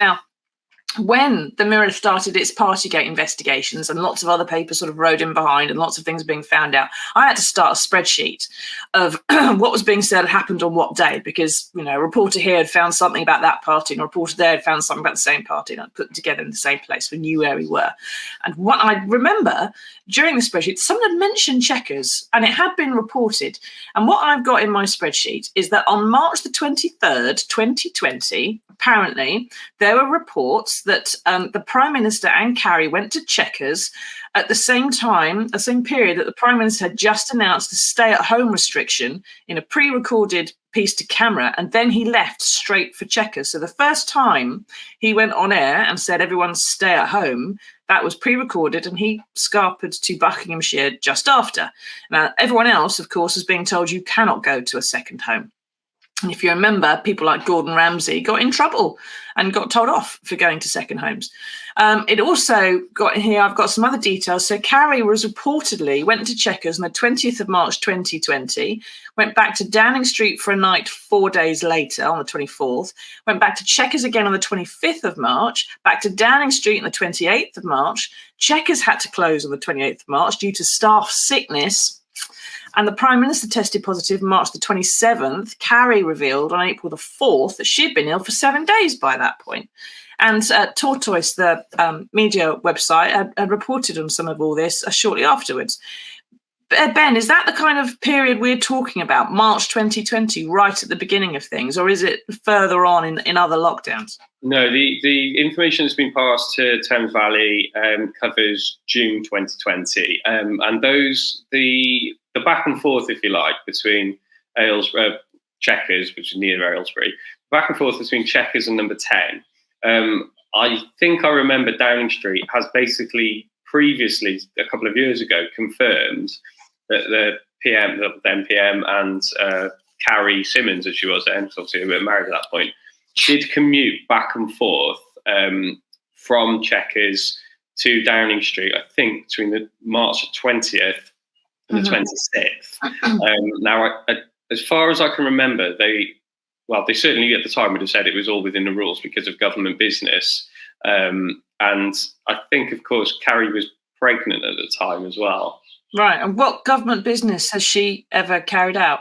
Now, when the Mirror started its Partygate investigations and lots of other papers sort of rode in behind and lots of things being found out, I had to start a spreadsheet of what was being said happened on what day, because, a reporter here had found something about that party and a reporter there had found something about the same party, and I'd put them together in the same place. We knew where we were. And what I remember during the spreadsheet, someone had mentioned Chequers and it had been reported. And what I've got in my spreadsheet is that on March the 23rd, 2020, apparently there were reports that the Prime Minister and Carrie went to Chequers at the same time, the same period that the Prime Minister had just announced a stay-at-home restriction in a pre-recorded piece to camera, and then he left straight for Chequers. So the first time he went on air and said everyone stay at home, that was pre-recorded, and he scarpered to Buckinghamshire just after. Now, everyone else, of course, is being told you cannot go to a second home. And if you remember, people like Gordon Ramsay got in trouble and got told off for going to second homes. It also got in here, I've got some other details. So Carrie was reportedly went to Chequers on the 20th of March 2020, went back to Downing Street for a night 4 days later on the 24th, went back to Chequers again on the 25th of March, back to Downing Street on the 28th of March. Chequers had to close on the 28th of March due to staff sickness. And the Prime Minister tested positive March the 27th. Carrie revealed on April the 4th that she'd been ill for 7 days by that point. And Tortoise, the media website, had reported on some of all this shortly afterwards. Ben, is that the kind of period we're talking about, March 2020, right at the beginning of things, or is it further on in other lockdowns? No, the information that's been passed to Thames Valley covers June 2020, and the back and forth, if you like, between Chequers, which is near Aylesbury, back and forth between Chequers and Number 10. I think I remember Downing Street has basically previously, a couple of years ago, confirmed that the then PM and Carrie Simmons, as she was then, because obviously they were married at that point, did commute back and forth from Chequers to Downing Street, I think between the March 20th and the 26th. Now, as far as I can remember, they certainly at the time would have said it was all within the rules because of government business. And I think, of course, Carrie was pregnant at the time as well. Right. And what government business has she ever carried out?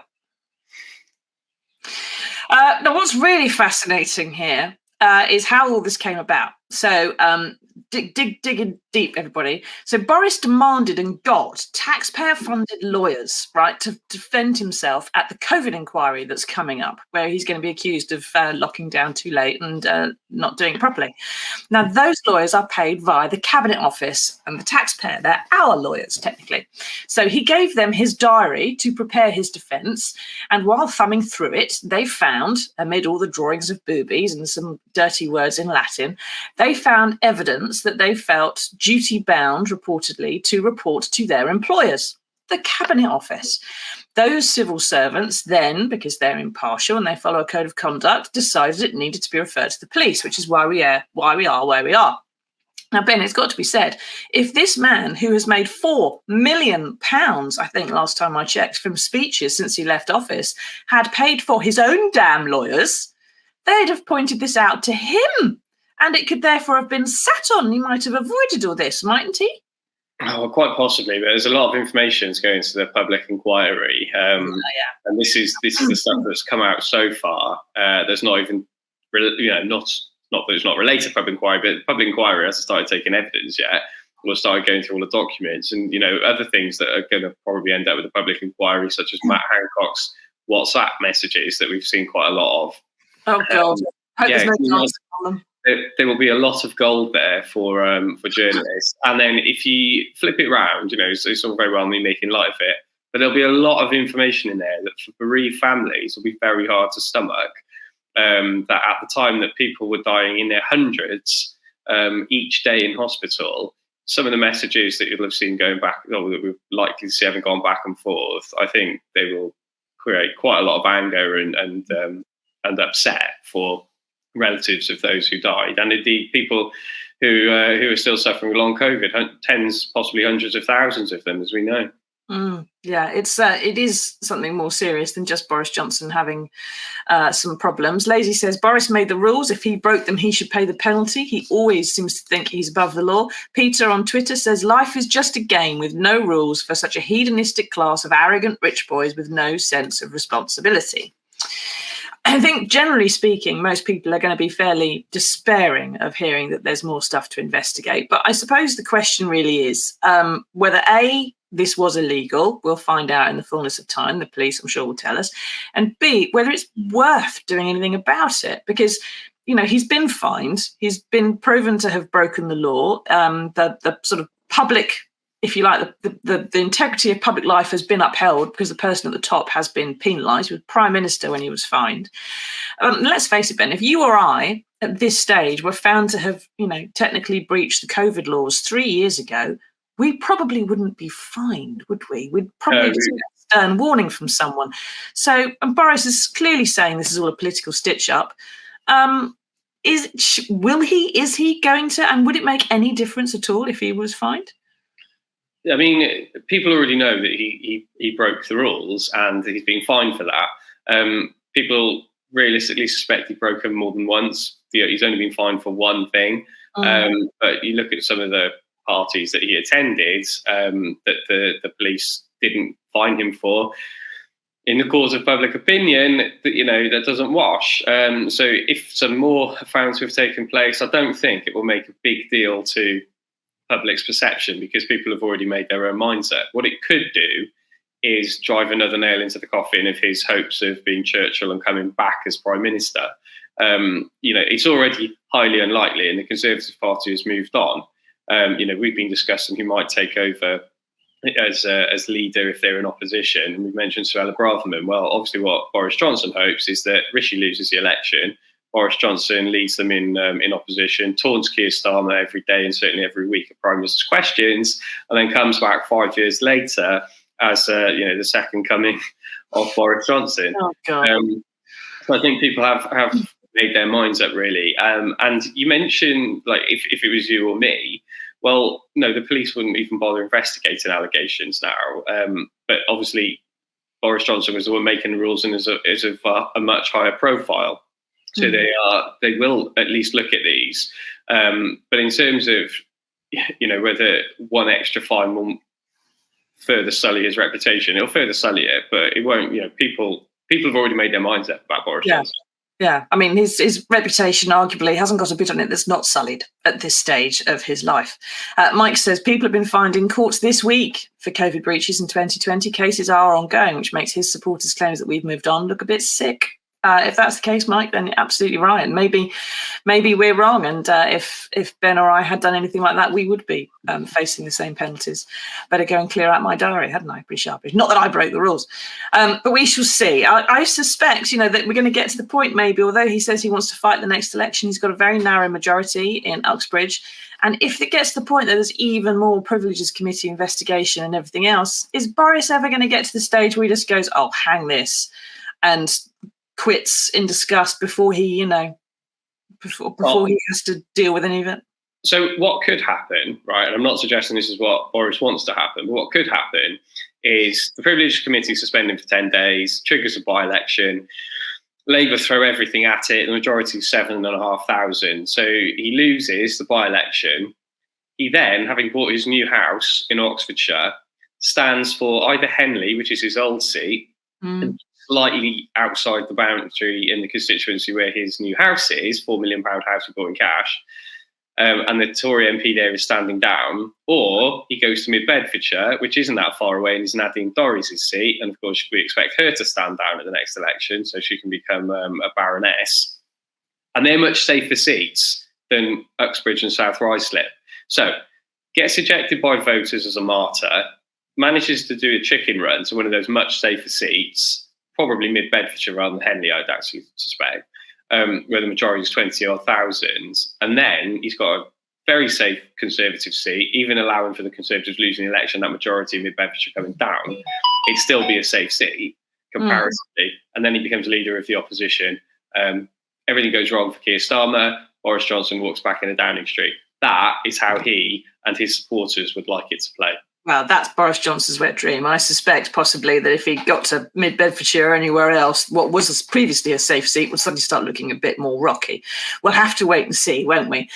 Now, what's really fascinating here is how all this came about. So digging deep, everybody. So Boris demanded and got taxpayer-funded lawyers, right, to defend himself at the COVID inquiry that's coming up, where he's going to be accused of locking down too late and not doing it properly. Now, those lawyers are paid via the Cabinet Office and the taxpayer. They're our lawyers, technically. So he gave them his diary to prepare his defence, and while thumbing through it, they found, amid all the drawings of boobies and some dirty words in Latin, they found evidence that they felt duty-bound, reportedly, to report to their employers, the Cabinet Office. Those civil servants then, because they're impartial and they follow a code of conduct, decided it needed to be referred to the police, which is why we are where we are. Now, Ben, it's got to be said, if this man, who has made £4 million, I think last time I checked, from speeches since he left office, had paid for his own damn lawyers, they'd have pointed this out to him. And it could therefore have been sat on. He might have avoided all this, mightn't he? Oh, quite possibly, but there's a lot of information that's going to the public inquiry. And this is the stuff that's come out so far. There's not even, not that it's not related to public inquiry, but the public inquiry hasn't started taking evidence yet. We'll start going through all the documents and, other things that are going to probably end up with the public inquiry, such as Matt Hancock's WhatsApp messages that we've seen quite a lot of. Oh, God. I hope there's no answer on them. There will be a lot of gold there for journalists. And then if you flip it round, it's all very well me making light of it, but there'll be a lot of information in there that for bereaved families will be very hard to stomach. That at the time that people were dying in their hundreds each day in hospital, some of the messages that you'll have seen going back, or that we're likely to see having gone back and forth, I think they will create quite a lot of anger and upset for relatives of those who died, and indeed people who are still suffering with long COVID, tens, possibly hundreds of thousands of them, as we know. Yeah, it is something more serious than just Boris Johnson having some problems. Lazy says Boris made the rules. If he broke them, he should pay the penalty. He always seems to think he's above the law. Peter on Twitter says life is just a game with no rules for such a hedonistic class of arrogant rich boys with no sense of responsibility. I think, generally speaking, most people are going to be fairly despairing of hearing that there's more stuff to investigate. But I suppose the question really is whether A, this was illegal. We'll find out in the fullness of time. The police, I'm sure, will tell us. And B, whether it's worth doing anything about it. Because, he's been fined. He's been proven to have broken the law. The sort of public, if you like, the integrity of public life has been upheld because the person at the top has been penalised. He was Prime Minister when he was fined. Let's face it, Ben, if you or I at this stage were found to have, technically breached the COVID laws 3 years ago, we probably wouldn't be fined, would we? We'd probably get a stern warning from someone. So, and Boris is clearly saying this is all a political stitch-up. Is he going to, and would it make any difference at all if he was fined? I mean, people already know that he broke the rules and he's been fined for that. People realistically suspect he broke them more than once. He's only been fined for one thing. But you look at some of the parties that he attended that the police didn't fine him for. In the cause of public opinion, that doesn't wash. So if some more are found to have taken place, I don't think it will make a big deal to public's perception because people have already made their own mindset. What it could do is drive another nail into the coffin of his hopes of being Churchill and coming back as Prime Minister. It's already highly unlikely, and the Conservative Party has moved on. We've been discussing who might take over as leader if they're in opposition. And we've mentioned Suella Braverman. Well, obviously what Boris Johnson hopes is that Rishi loses the election, Boris Johnson leads them in opposition, taunts Keir Starmer every day and certainly every week at Prime Minister's questions, and then comes back 5 years later as the second coming of Boris Johnson. Oh, God. So I think people have made their minds up, really. And you mentioned, like, if it was you or me, well, no, the police wouldn't even bother investigating allegations now. But obviously, Boris Johnson was the one making the rules and is of a much higher profile. So they will at least look at these. But in terms of, whether one extra fine will further sully his reputation, it'll further sully it, but it won't, people have already made their minds up about Boris Johnson. Yeah, I mean, his reputation arguably hasn't got a bit on it that's not sullied at this stage of his life. Mike says people have been fined in courts this week for COVID breaches in 2020. Cases are ongoing, which makes his supporters' claims that we've moved on look a bit sick. If that's the case, Mike, then you're absolutely right. And maybe we're wrong. And if Ben or I had done anything like that, we would be facing the same penalties. Better go and clear out my diary, hadn't I? Pretty sharpish. Not that I broke the rules. But we shall see. I suspect, that we're going to get to the point, maybe, although he says he wants to fight the next election, he's got a very narrow majority in Uxbridge. And if it gets to the point that there's even more Privileges Committee investigation and everything else, is Boris ever going to get to the stage where he just goes, oh, hang this, and quits in disgust before he, before he has to deal with any of it? So what could happen, right? And I'm not suggesting this is what Boris wants to happen, but what could happen is the Privileges Committee suspended for 10 days, triggers a by-election, Labour throw everything at it, the majority is 7,500. So he loses the by-election. He then, having bought his new house in Oxfordshire, stands for either Henley, which is his old seat, and slightly outside the boundary in the constituency where his new house is, £4 million house he bought in cash, and the Tory MP there is standing down, or he goes to Mid-Bedfordshire, which isn't that far away, and is Nadine Dorries' seat, and of course we expect her to stand down at the next election so she can become a baroness. And they're much safer seats than Uxbridge and South Ruislip. So gets ejected by voters as a martyr, manages to do a chicken run to one of those much safer seats, probably Mid-Bedfordshire rather than Henley, I'd actually suspect, where the majority is 20-odd thousand. And then he's got a very safe Conservative seat, even allowing for the Conservatives losing the election, that majority in Mid-Bedfordshire coming down, it'd still be a safe seat, comparatively. And then he becomes leader of the opposition. Everything goes wrong for Keir Starmer. Boris Johnson walks back into Downing Street. That is how he and his supporters would like it to play. Well, that's Boris Johnson's wet dream. I suspect possibly that if he got to mid Bedfordshire or anywhere else, what was previously a safe seat would suddenly start looking a bit more rocky. We'll have to wait and see, won't we?